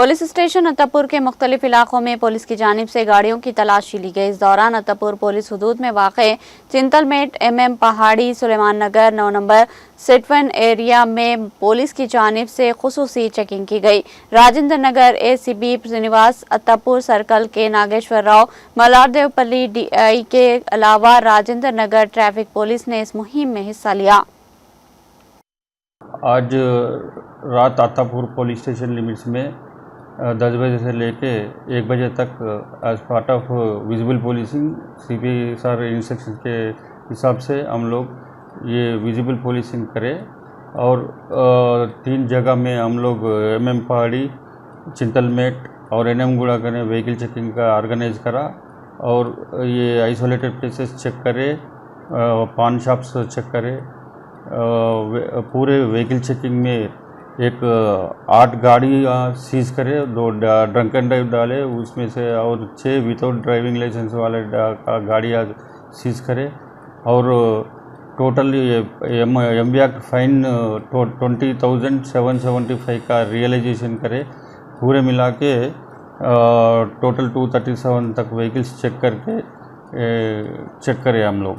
Police station Attapur के मुख्तलिफ इलाकों में पुलिस की जानिब से गाड़ियों की तलाशी ली गई। इस दौरान अत्तापुर पुलिस हदूद में वाक़े चिंतलमेट, MM पहाड़ी, सुलेमान नगर 9 नंबर सिटवन एरिया में पुलिस की जानिब से खुसूसी चेकिंग की गई। राजेंद्र नगर ACB श्रीनिवास, अत्तापुर सर्कल के नागेश्वर राव, मलारदेवपल्ली DI के अलावा राजेंद्र नगर ट्रैफिक पुलिस ने इस मुहिम में हिस्सा लिया। आज रात अत्तापुर पुलिस स्टेशन लिमिट्स में 10 बजे से लेके 1 बजे तक as part of visible policing CP sir instruction के हिसाब से हम लोग ये विजिबल पुलिसिंग करें और 3 जगह में हम लोग MM पहाड़ी, चिंतलमेट और NM गुड़ा ने व्हीकल चेकिंग का ऑर्गेनाइज करा और ये आइसोलेटेड प्लेसेस चेक करें, पान शॉप्स चेक करें। पूरे व्हीकल चेकिंग में एक 8 गाड़ी सीज करे, 2 ड्रंक एंड ड्राइव डाले उसमें से और 6 विदाउट ड्राइविंग लाइसेंस वाले गाड़ियाँ सीज करे और टोटल MV एक्ट फाइन 20,775 का रियलाइजेशन करे। पूरे मिला के टोटल 237 तक व्हीकल्स चेक करे हम लोग।